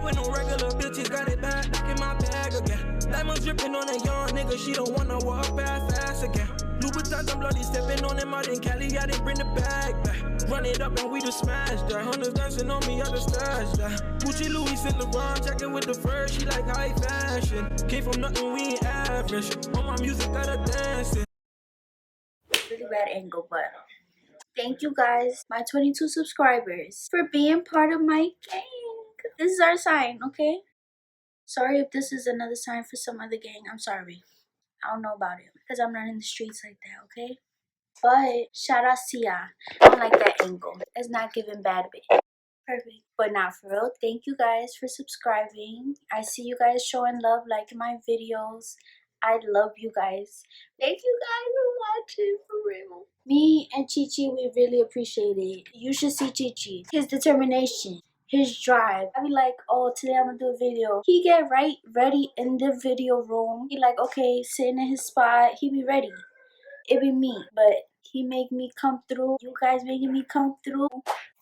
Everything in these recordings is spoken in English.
fuck with no regular bitches, got it back, back in my bag again. Diamonds dripping on a young nigga, she don't wanna walk fast again. Louboutins, I'm bloody stepping on him out in Cali, I didn't bring the bag back. Run it up and we just smash that. Hunters dancing on me, I just stash that. Gucci, Louis, Saint Laurent, checking with the fur, she like high fashion. Came from nothing, we ain't average. On my music, got her dancing. Really bad angle, but thank you guys, my 22 subscribers, for being part of my gang. This is our sign, okay? Sorry if this is another sign for some other gang. I'm sorry. I don't know about it because I'm not in the streets like that, okay? But shout out Sia. I don't like that angle. It's not giving bad bit. Perfect. But not for real. Thank you guys for subscribing. I see you guys showing love, liking my videos. I love you guys. Thank you guys for watching, for real. Me and Chi Chi, we really appreciate it. You should see Chi Chi. His determination, his drive. I be like, oh, today I'm gonna do a video. He get right ready in the video room. He like, okay, sitting in his spot. He be ready. It be me, but he make me come through. You guys making me come through.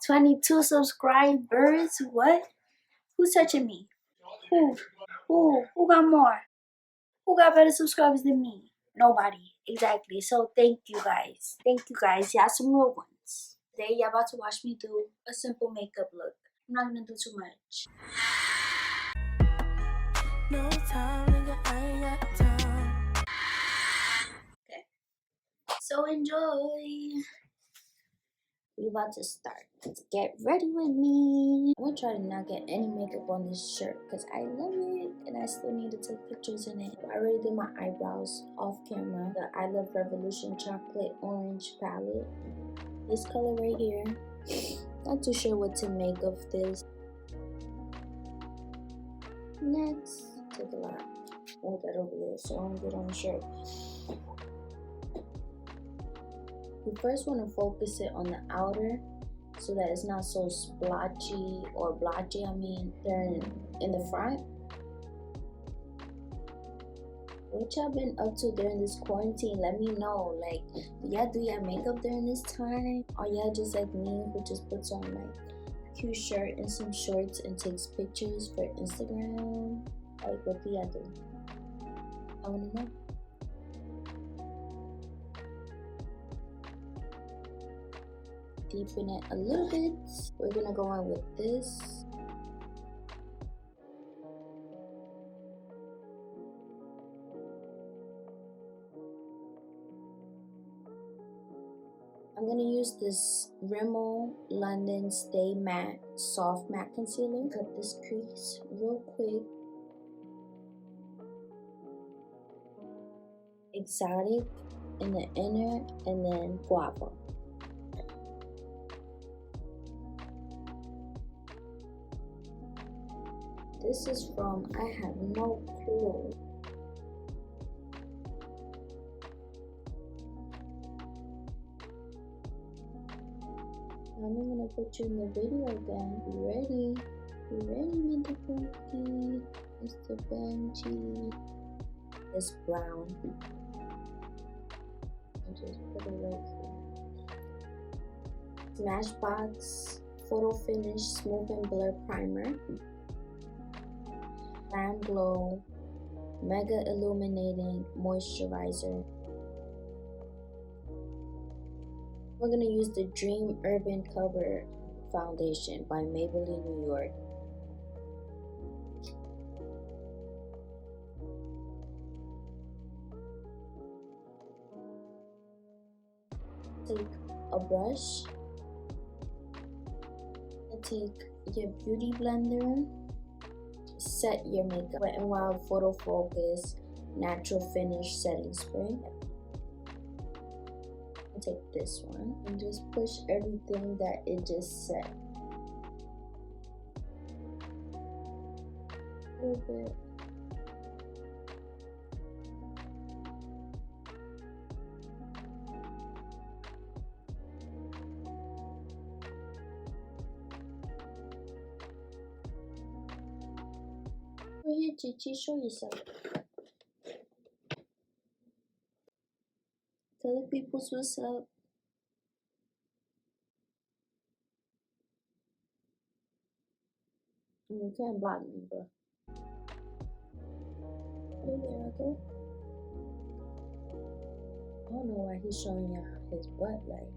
22 subscribers. What? Who's touching me? Who? Who got more? Who got better subscribers than me? Nobody. Exactly. So thank you guys. Thank you guys. Y'all some real ones. Today y'all about to watch me do a simple makeup look. I'm not gonna do too much. No time, nigga, I ain't got time. Okay. So enjoy. We about to start. Let's get ready with me. I'm gonna try to not get any makeup on this shirt because I love it and I still need to take pictures in it. I already did my eyebrows off camera. The I Love Revolution chocolate orange palette. This color right here. Not too sure what to make of this. Next, take a lot. Hold that over there so I don't get on the shirt. You first want to focus it on the outer so that it's not so splotchy or blotchy, during in the front. What y'all been up to during this quarantine? Let me know. Like, do y'all do your makeup during this time? Or y'all just like me who just puts on like a cute shirt and some shorts and takes pictures for Instagram? Like, what do y'all do? I wanna know. Deepen it a little bit. We're gonna go on with this. I'm gonna use this Grwm London Stay Matte Soft Matte Concealer. Cut this crease real quick. Exotic in the inner and then Guava. This is from, I have no clue. I'm gonna put you in the video again. You ready? You ready, motherfucker? Mr. Benji. This brown. I just put it right here. Smashbox Photo Finish Smooth and Blur Primer. Glam Glow Mega Illuminating Moisturizer. We're gonna use the Dream Urban Cover Foundation by Maybelline New York. Take a brush and take your beauty blender. Set your makeup. Wet n Wild Photo Focus Natural Finish Setting Spray. I'll take this one and just push everything that it just set. A little bit. Go ahead, Chichi, show yourself. Tell the people what's up. You can't block me, bro. Oh, there I go. I don't know why he's showing y'all his butt. Like,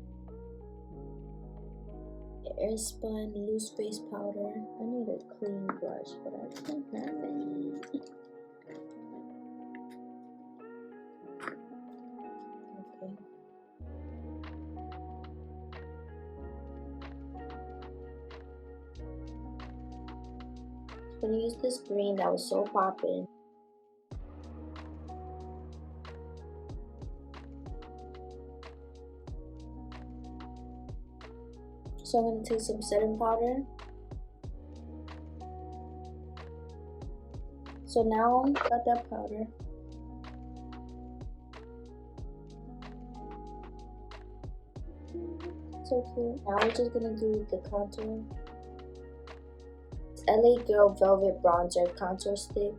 air spun, loose face powder. I need a clean brush, but I don't have any. Okay. I'm gonna use this green that was so poppin'. So I'm gonna take some setting powder. So now I got that powder. So cute. Now we're just gonna do the contour. It's LA Girl Velvet Bronzer Contour Stick.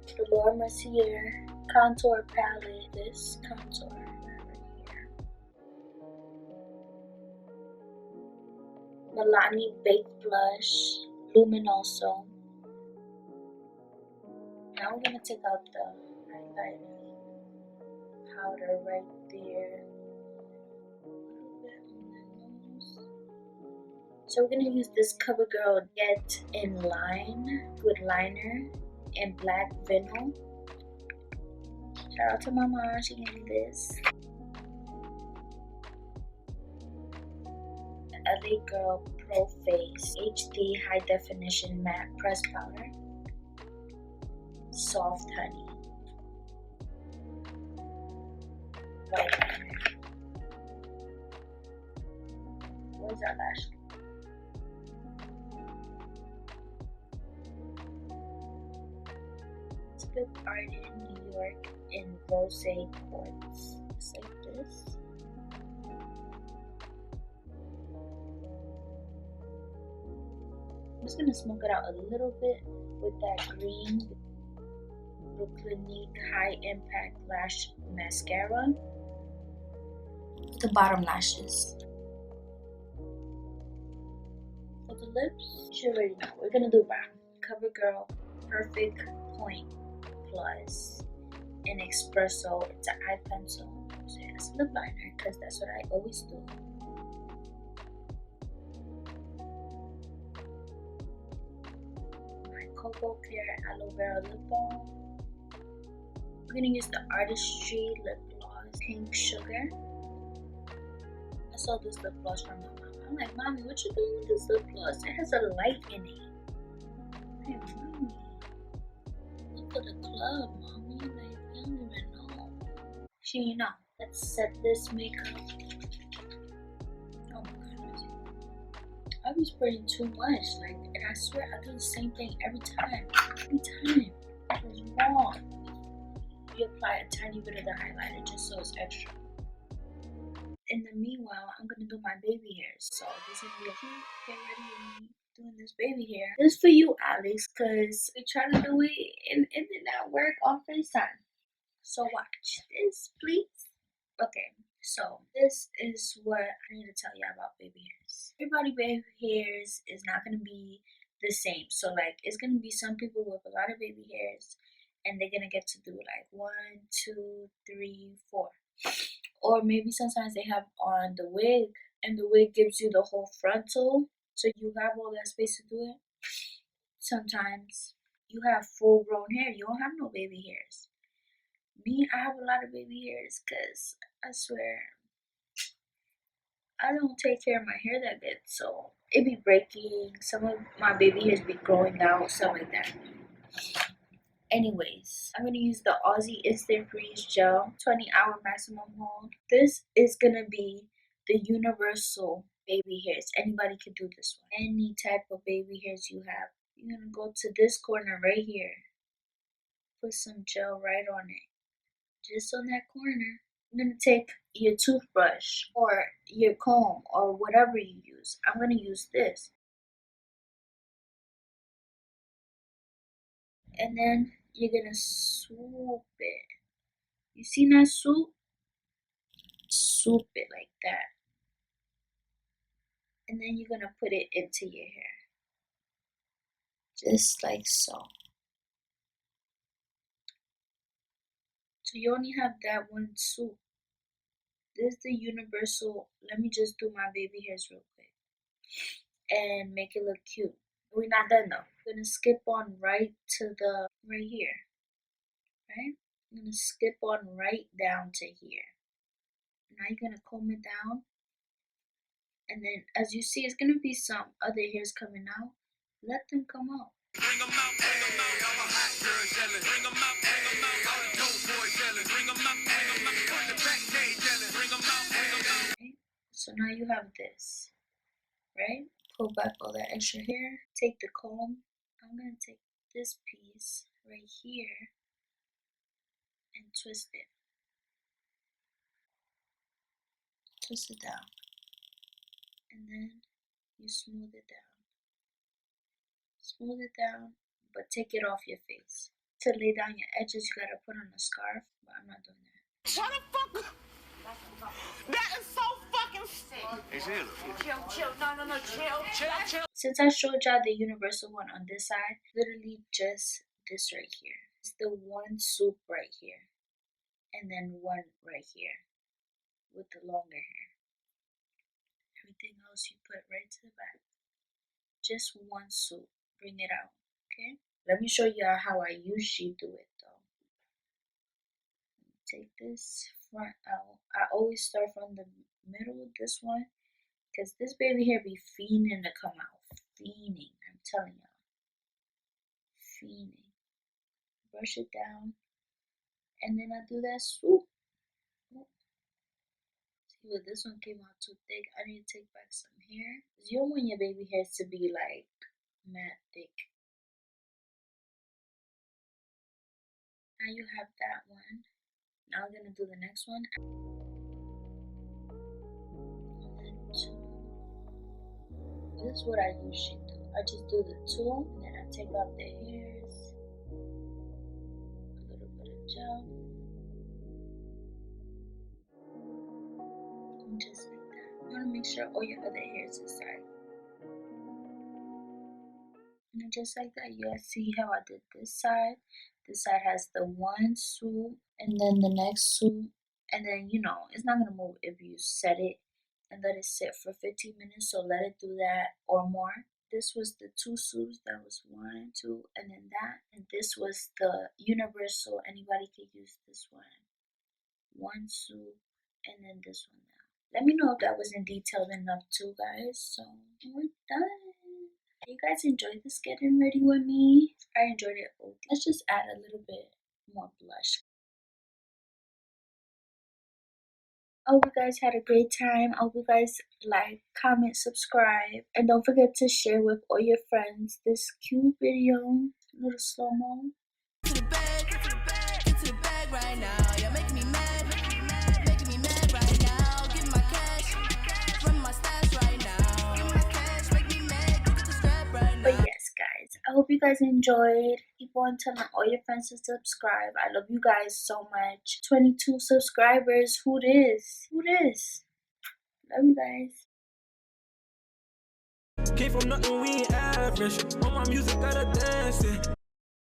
The Laura Mercier Contour Palette. This contour right here. Milani Baked Blush. Luminoso. Now we're gonna take out the highlighter powder right there. So we're gonna use this CoverGirl Get in Line with liner and black vinyl. Shout out to my mom, she gave me this. LA Girl Pro Face HD High Definition Matte Press Powder. Soft Honey. White liner. Where's our lash? Flip Art in New York in Rose Quartz. Just like this. I'm just gonna smoke it out a little bit with that green Clinique High Impact Lash Mascara. The bottom lashes. For the lips, you should already know. We're gonna do brown. CoverGirl Perfect Point Plus in Espresso. It's an eye pencil. So it's lip liner because that's what I always do. My Cocoa Clear Aloe Vera Lip Balm. I'm gonna use the Artistry Lip Gloss Pink Sugar. I saw this lip gloss from my mom. I'm like, Mommy, what you doing with this lip gloss? It has a light in it. Hey, Mommy, look at the club, Mommy. Like, you don't even know. You know, let's set this makeup. Oh my goodness. I be spraying too much. Like, and I swear I do the same thing every time. Every time. It's wrong. You apply a tiny bit of the highlighter just so it's extra. In the meanwhile, I'm gonna do my baby hairs. So this is gonna be a cute get ready with me doing this baby hair. This is for you, Alex, because we tried to do it and it did not work on FaceTime. So watch this, please. Okay, so this is what I need to tell you about baby hairs. Everybody baby hairs is not gonna be the same. So like it's gonna be some people with a lot of baby hairs and they're gonna get to do like 1, 2, 3, 4. Or maybe sometimes they have on the wig and the wig gives you the whole frontal, so you have all that space to do it. Sometimes you have full grown hair, you don't have no baby hairs. Me, I have a lot of baby hairs because I swear I don't take care of my hair that good, so it be breaking. Some of my baby hairs be growing out, stuff like that. Anyways, I'm gonna use the Aussie Instant Freeze Gel 20-hour maximum hold. This is gonna be the universal baby hairs. Anybody can do this one. Any type of baby hairs you have. You're gonna go to this corner right here. Put some gel right on it. Just on that corner. I'm gonna take your toothbrush or your comb or whatever you use. I'm gonna use this. And then you're gonna swoop it. You see that swoop? swoop it like that. And then you're gonna put it into your hair. Just like so. So you only have that one swoop. This is the universal. Let me just do my baby hairs real quick and make it look cute. We're not done though. I'm gonna skip on right to the right here. Right? I'm gonna skip on right down to here. Now you're gonna comb it down. And then as you see, it's gonna be some other hairs coming out. Let them come out. Bring them out, bring them out. I'm a hot girl yelling. Bring them out, bring them out. All the dope boys yelling. Bring them out, bring them out. Put the back cage yelling. Bring them out, bring them out. Okay? So now you have this, right? Pull back all that extra hair. Take the comb. I'm gonna take this piece right here and twist it. Twist it down. And then you smooth it down. Smooth it down, but take it off your face. To lay down your edges, you gotta put on a scarf, but I'm not doing that. Shut the fuck up! That is so fucking sick! Hey, chill. No, chill. Since I showed y'all the universal one on this side, literally just this right here. It's the one swoop right here. And then one right here with the longer hair. Everything else you put right to the back. Just one swoop. Bring it out, okay? Let me show you how I usually do it though. Take this front out. I always start from the middle, this one, because this baby hair be fiending to come out. Fiending, I'm telling y'all. Fiending. Brush it down. And then I do that swoop. See, but this one came out too thick. I need to take back some hair. Because you don't want your baby hairs to be like matte thick. Now you have that one. Now we're gonna do the next one. And then two. This is what I usually do. I just do the two, and then I take out the hairs. A little bit of gel. And just like that. You wanna make sure all your other hairs are side. And then just like that, you guys see how I did this side. This side has the one swoop, and then the next swoop, and then it's not gonna move if you set it and let it sit for 15 minutes. So let it do that or more. This was the two swoops. That was 1, 2, and then that. And this was the universal. Anybody could use this one. One swoop, and then this one now. Let me know if that wasn't detailed enough too, guys. So we're done. You guys enjoyed this getting ready with me? I enjoyed it. Let's just add a little bit more blush. I hope you guys had a great time. I hope you guys like, comment, subscribe, and don't forget to share with all your friends this cute video. Little slow-mo. To the bag right now. You're making me mad right now. Give me my cash, run my stash right now. Give me my cash, make me mad, you get the scrap right now. But yes, guys, I hope you guys enjoyed. Keep on telling all your friends to subscribe. I love you guys so much. 22 subscribers. Who this? Love you guys. Came from nothing, we ain't average. On my music, gotta dance it.